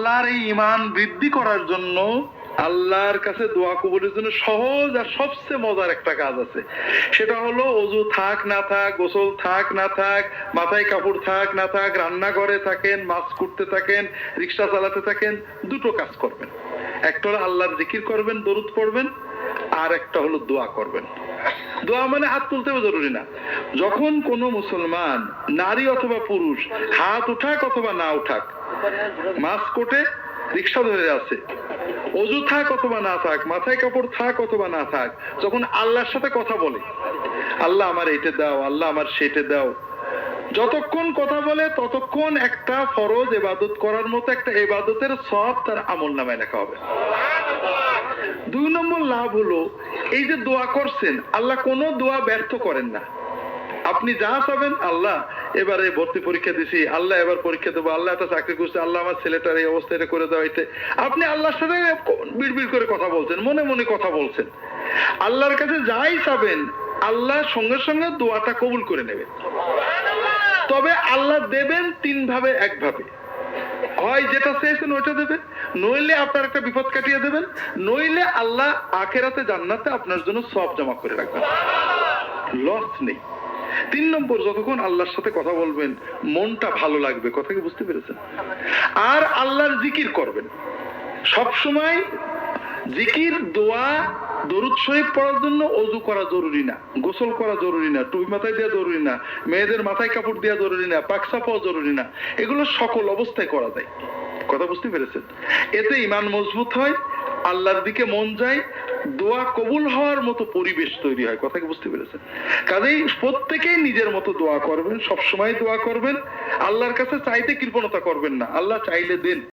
আল্লাহর এই ঈমান বৃদ্ধি করার জন্য আল্লাহর কাছে দোয়া কবুলের জন্য সহজ আর সবচেয়ে মজার একটা কাজ আছে। সেটা হলো অজু থাক না থাক, গোসল থাক না থাক, মাথায় কাপড় থাক না থাক, রান্নাঘরে থাকেন, মাছ কুটতে থাকেন, রিক্সা চালাতে থাকেন, দুটো কাজ করবেন। একটা হলো আল্লাহর জিকির করবেন, দরুদ পড়বেন, আর একটা হলো দোয়া করবেন। দোয়া মানে হাত তুলতে জরুরি না। যখন কোনো মুসলমান নারী অথবা পুরুষ হাত উঠাক অথবা না উঠাক, মাছ কোটে, রিক্সা ধরে আছে, অজু থাক অথবা না থাক, মাথায় কাপড় থাক অথবা না থাক, যখন আল্লাহর সাথে কথা বলে, আল্লাহ আমার এইটা দাও, আল্লাহ আমার সেটা দাও, যতক্ষণ কথা বলে ততক্ষণ একটা ফরজ ইবাদত করার মতো একটা ইবাদতের সওয়াব তার আমলনামায় লেখা হবে। 2 নম্বর লাভ হলো এই যে দোয়া করছেন, আল্লাহ কোনো দোয়া ব্যর্থ করেন না। আপনি যা চাবেন, আল্লাহ এবারে ভর্তি পরীক্ষা দিছি, আল্লাহ এবার পরীক্ষা দেবো, আল্লাহ একটা চাকরি করছে, আল্লাহ আমার ছেলেটার এই অবস্থা এটা করে দেওয়া হইতে, আপনি আল্লাহর সাথে বিড়বিড় করে কথা বলছেন, মনে মনে কথা বলছেন। আল্লাহর কাছে যাই চাবেন, আল্লাহ সঙ্গে সঙ্গে দোয়াটা কবুল করে নেবে। তবে আল্লাহ দেবেন 3 ভাবে, 1 ভাবে। হয় যেটা চেয়েছেন ওইটা দেবে, নইলে আপনার একটা বিপদ কাটিয়ে দেবেন, নইলে আল্লাহ আখেরাতে জান্নাতে আপনার জন্য সওয়াব জমা করে রাখবেন, লস নেই। 3 নম্বর, যতক্ষণ আল্লাহর সাথে কথা বলবেন মনটা ভালো লাগবে। কথা কি বুঝতে পেরেছেন? আর আল্লাহর জিকির করবেন সব সময়। জিকির, দোয়া, দরুদ শরীফ পড়ার জন্য অজু করা জরুরি না, গোসল করা জরুরি না, টুপি মাথায় দেওয়া জরুরি না, মেয়েদের মাথায় কাপড় দেওয়া জরুরি না, পাকসা পাওয়া জরুরি না, এগুলো সকল অবস্থায় করা যায়। কথা বুঝতে পেরেছেন? এতে ঈমান মজবুত হয়, আল্লাহর দিকে মন যায়, দোয়া কবুল হওয়ার মতো পরিবেশ তৈরি হয়। কথা কি বুঝতে পেরেছেন? কাজেই প্রত্যেকেই নিজের মতো দোয়া করবেন, সবসময় দোয়া করবেন, আল্লাহর কাছে চাইতে কৃপণতা করবেন না, আল্লাহ চাইলে দেন।